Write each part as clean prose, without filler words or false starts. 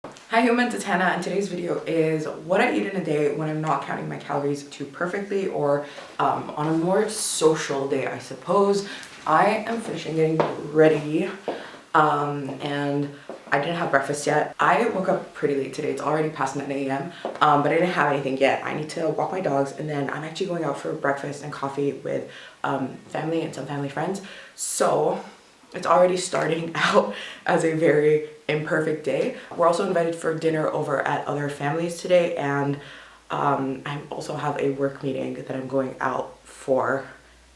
Hi humans, it's Hannah, and today's video is what I eat in a day when I'm not counting my calories too perfectly, or on a more social day, I suppose. I am finishing getting ready, and I didn't have breakfast yet. I woke up pretty late today. It's already past 9 a.m., but I didn't have anything yet. I need to walk my dogs, and then I'm actually going out for breakfast and coffee with family and some family friends. So it's already starting out as a very imperfect day. We're also invited for dinner over at other families today, and I also have a work meeting that I'm going out for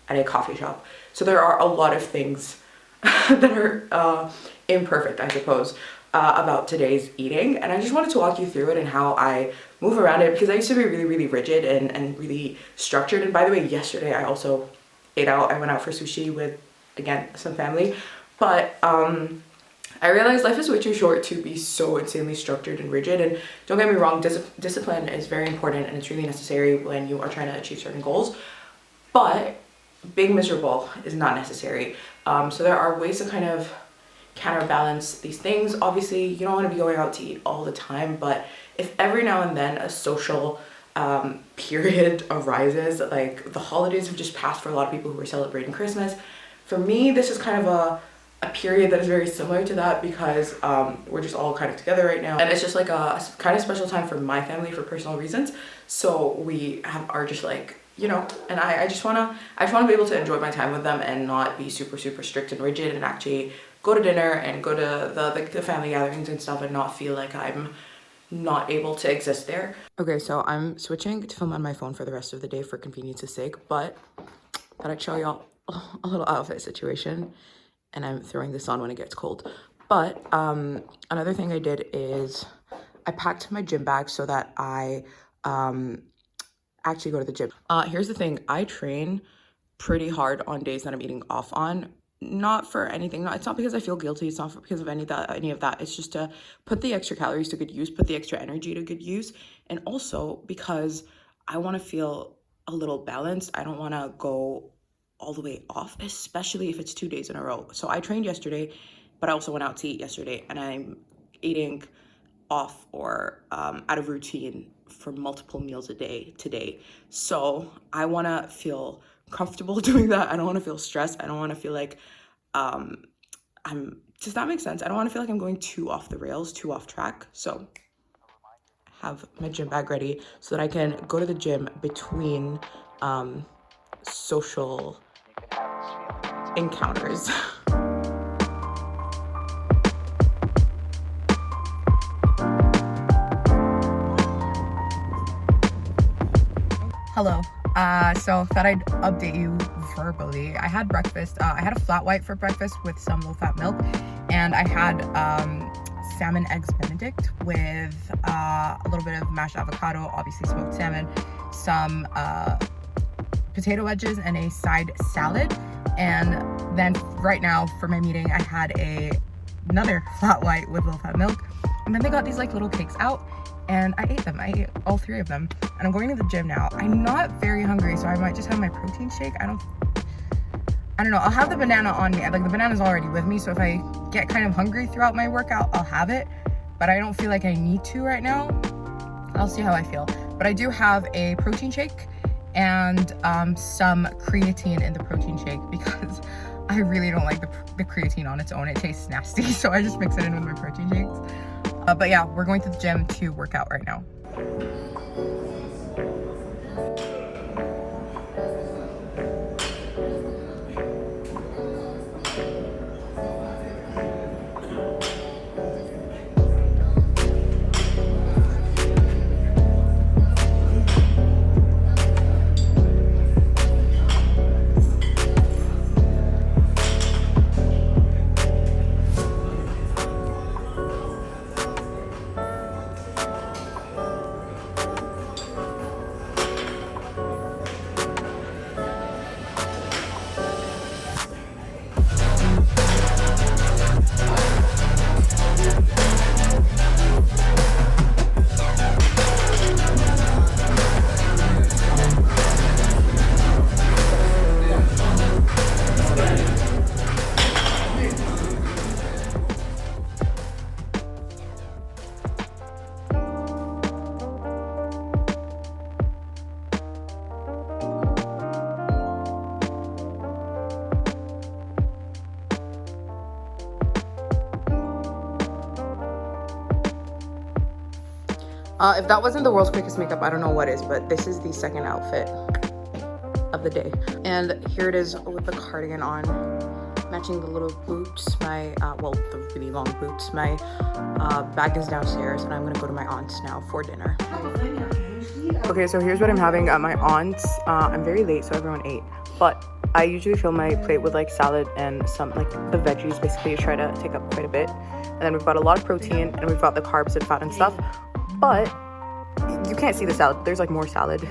at a coffee shop. So there are a lot of things that are imperfect, I suppose, about today's eating. And I just wanted to walk you through it and how I move around it, because I used to be really rigid and really structured. And by the way, yesterday I also ate out. I went out for sushi with, again, some family. But I realized life is way too short to be so insanely structured and rigid. And don't get me wrong, discipline is very important and it's really necessary when you are trying to achieve certain goals. But being miserable is not necessary. So there are ways to kind of counterbalance these things. Obviously, you don't want to be going out to eat all the time, but if every now and then a social period arises, like the holidays have just passed for a lot of people who are celebrating Christmas. For me, this is kind of a period that is very similar to that, because we're just all kind of together right now, and it's just like a kind of special time for my family for personal reasons. So we are just like, you know, and I just wanna be able to enjoy my time with them and not be super strict and rigid, and actually go to dinner and go to the family gatherings and stuff and not feel like I'm not able to exist there. Okay, so I'm switching to film on my phone for the rest of the day for convenience's sake, but thought I'd show y'all a little outfit situation. And I'm throwing this on when it gets cold. But another thing I did is I packed my gym bag so that I actually go to the gym. Here's the thing, I train pretty hard on days that I'm eating off on. Not for anything, it's not because I feel guilty, it's not because of any of that. It's just to put the extra calories to good use, put the extra energy to good use, and also because I want to feel a little balanced. I don't want to go all the way off, especially if it's 2 days in a row. So I trained yesterday, but I also went out to eat yesterday, and I'm eating off or out of routine for multiple meals a day today. So I want to feel comfortable doing that. I don't want to feel stressed. I don't want to feel like does that make sense? I don't want to feel like I'm going too off the rails, too off track. So have my gym bag ready so that I can go to the gym between social encounters. Hello. So thought I'd update you verbally. I had breakfast. I had a flat white for breakfast with some low-fat milk, and I had salmon eggs Benedict with a little bit of mashed avocado, obviously smoked salmon, some potato wedges, and a side salad. And then right now for my meeting, I had another flat white with low-fat milk. And then they got these like little cakes out, and I ate them. I ate all 3 of them. And I'm going to the gym now. I'm not very hungry, so I might just have my protein shake. I don't know. I'll have the banana on me. Like, the banana's already with me, so if I get kind of hungry throughout my workout, I'll have it. But I don't feel like I need to right now. I'll see how I feel. But I do have a protein shake and some creatine in the protein shake, because I really don't like the creatine on its own. It tastes nasty, so I just mix it in with my protein shakes. But yeah, we're going to the gym to work out right now. If that wasn't the world's quickest makeup, I don't know what is, but this is the second outfit of the day. And here it is with the cardigan on, matching the little boots, my, well, the really long boots. My bag is downstairs and I'm gonna go to my aunt's now for dinner. Okay, so here's what I'm having at my aunt's. I'm very late, so everyone ate, but I usually fill my plate with like salad and some like the veggies, basically to try to take up quite a bit. And then we've got a lot of protein and we've got the carbs and fat and stuff, but you can't see the salad. There's like more salad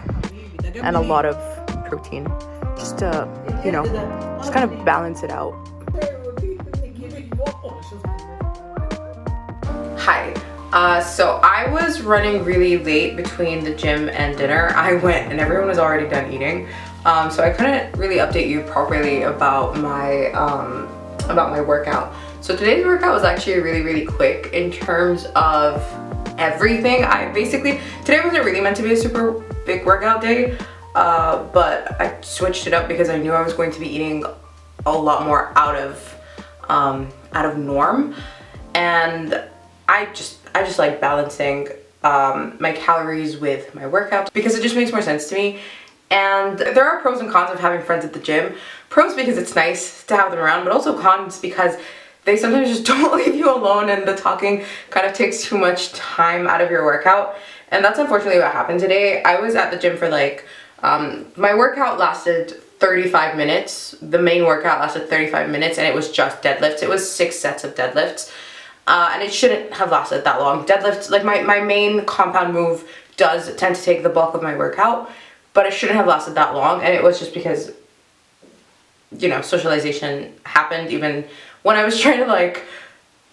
and a lot of protein, just to, you know, just kind of balance it out. Hi. So I was running really late between the gym and dinner. I went and everyone was already done eating. So I couldn't really update you properly about my workout. So today's workout was actually really quick in terms of everything. Today wasn't really meant to be a super big workout day, but I switched it up because I knew I was going to be eating a lot more out of norm, and I just like balancing my calories with my workouts because it just makes more sense to me. And there are pros and cons of having friends at the gym. Pros because it's nice to have them around, but also cons because they sometimes just don't leave you alone and the talking kind of takes too much time out of your workout. And that's unfortunately what happened today. I was at the gym for like, my workout lasted 35 minutes. The main workout lasted 35 minutes and it was just deadlifts. It was 6 sets of deadlifts. And it shouldn't have lasted that long. Deadlifts, like my main compound move does tend to take the bulk of my workout, but it shouldn't have lasted that long. And it was just because, you know, socialization happened even when I was trying to like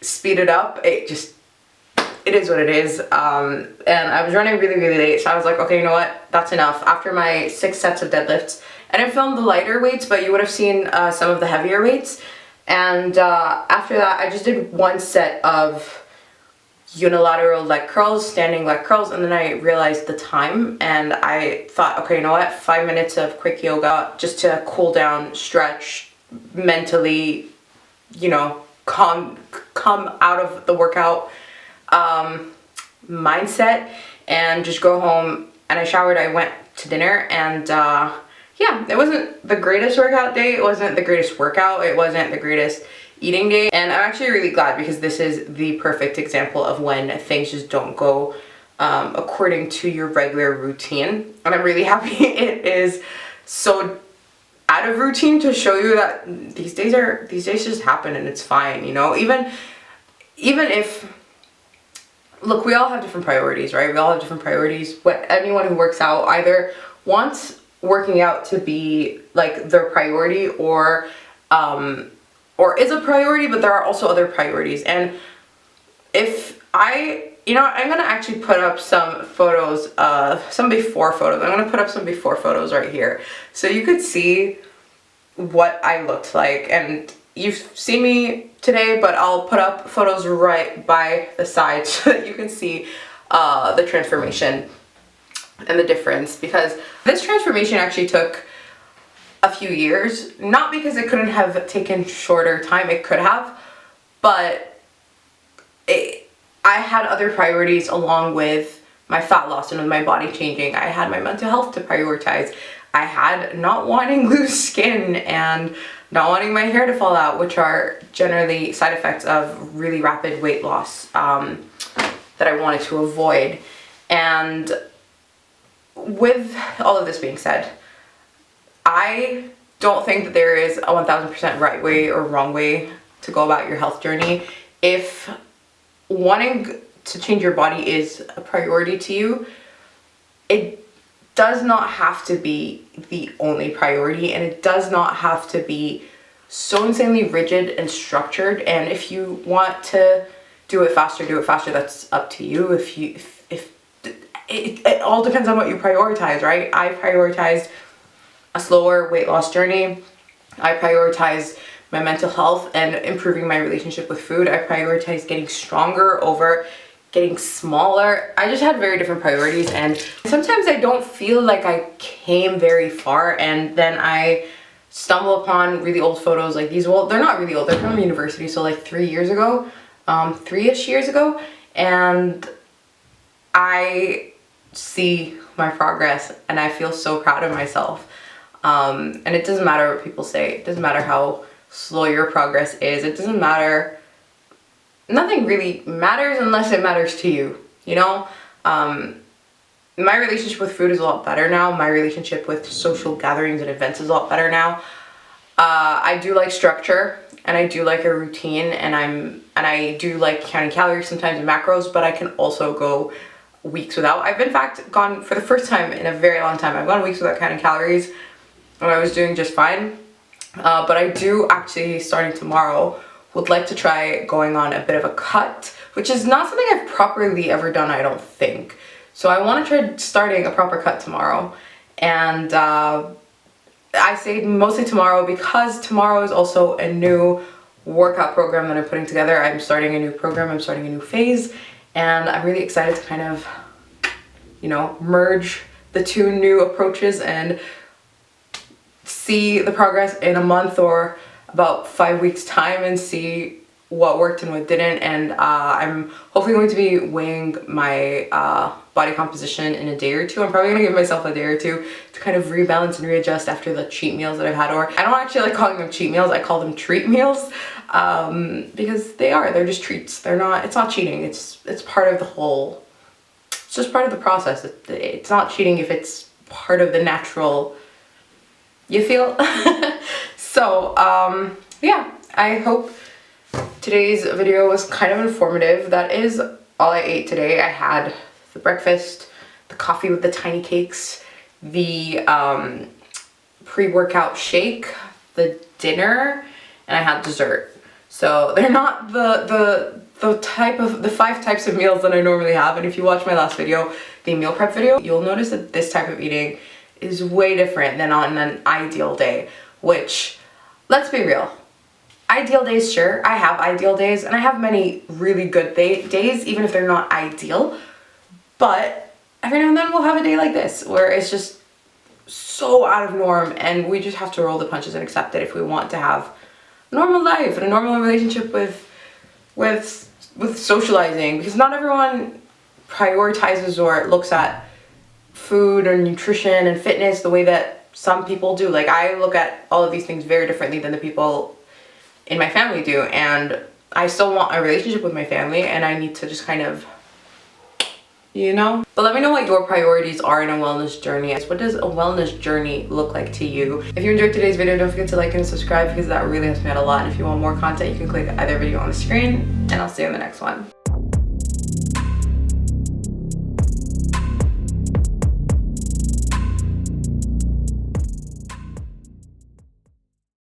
speed it up. It is what it is. And I was running really late, so I was like, okay, you know what, that's enough. After my 6 sets of deadlifts, and I filmed the lighter weights, but you would have seen some of the heavier weights. And after that, I just did 1 set of unilateral leg curls, standing leg curls, and then I realized the time and I thought, okay, you know what, 5 minutes of quick yoga just to cool down, stretch, mentally, you know, come out of the workout mindset, and just go home. And I showered, I went to dinner, and yeah, it wasn't the greatest workout day, it wasn't the greatest workout, it wasn't the greatest eating day, and I'm actually really glad because this is the perfect example of when things just don't go according to your regular routine. And I'm really happy it is so out of routine to show you that these days just happen and it's fine, you know. Even if, look, we all have different priorities, right? We all have different priorities. Anyone who works out either wants working out to be like their priority or is a priority, but there are also other priorities. And if you know, I'm gonna actually put up some photos, some before photos. I'm gonna put up some before photos right here, so you could see what I looked like. And you've seen me today, but I'll put up photos right by the side so that you can see the transformation and the difference, because this transformation actually took a few years, not because it couldn't have taken shorter time, it could have, but I had other priorities along with my fat loss and with my body changing. I had my mental health to prioritize. I had not wanting loose skin and not wanting my hair to fall out, which are generally side effects of really rapid weight loss that I wanted to avoid. And with all of this being said, I don't think that there is a 1000% right way or wrong way to go about your health journey. If wanting to change your body is a priority to you, it does not have to be the only priority, and it does not have to be so insanely rigid and structured. And if you want to do it faster, that's up to you. It all depends on what you prioritize, right? I prioritized a slower weight loss journey. I prioritized my mental health and improving my relationship with food. I prioritized getting stronger over getting smaller. I just had very different priorities, and sometimes I don't feel like I came very far, and then I stumble upon really old photos like these. Well, they're not really old, they're from university, so like 3 years ago, 3-ish years ago, and I see my progress and I feel so proud of myself. And it doesn't matter what people say. It doesn't matter how slow your progress is. It doesn't matter. Nothing really matters unless it matters to you, you know? My relationship with food is a lot better now. My relationship with social gatherings and events is a lot better now. I do like structure and I do like a routine, and I do like counting calories sometimes and macros, but I can also go weeks without. I've in fact gone, for the first time in a very long time, I've gone weeks without counting calories and I was doing just fine. But I do actually, starting tomorrow, would like to try going on a bit of a cut, which is not something I've properly ever done, I don't think. So I want to try starting a proper cut tomorrow. And I say mostly tomorrow because tomorrow is also a new workout program that I'm putting together. I'm starting a new program, I'm starting a new phase, and I'm really excited to kind of, you know, merge the two new approaches and see the progress in a month or about 5 weeks time and see what worked and what didn't. And I'm hopefully going to be weighing my body composition in a day or two. I'm probably gonna give myself a day or two to kind of rebalance and readjust after the cheat meals that I've had. Or I don't actually like calling them cheat meals, I call them treat meals, because they're just treats. It's not cheating, it's part of the whole, it's just part of the process. It's not cheating if it's part of the natural, you feel? So yeah, I hope today's video was kind of informative. That is all I ate today. I had the breakfast, the coffee with the tiny cakes, the pre-workout shake, the dinner, and I had dessert. So they're not the 5 types of meals that I normally have. And if you watch my last video, the meal prep video, you'll notice that this type of eating is way different than on an ideal day, which, let's be real, ideal days, sure, I have ideal days and I have many really good days, even if they're not ideal. But every now and then we'll have a day like this where it's just so out of norm, and we just have to roll the punches and accept it if we want to have a normal life and a normal relationship with socializing, because not everyone prioritizes or looks at food or nutrition and fitness the way that some people do. Like, I look at all of these things very differently than the people in my family do, and I still want a relationship with my family, and I need to just kind of, you know? But let me know what your priorities are in a wellness journey. What does a wellness journey look like to you? If you enjoyed today's video, don't forget to like and subscribe, because that really helps me out a lot. And if you want more content, you can click either video on the screen, and I'll see you in the next one.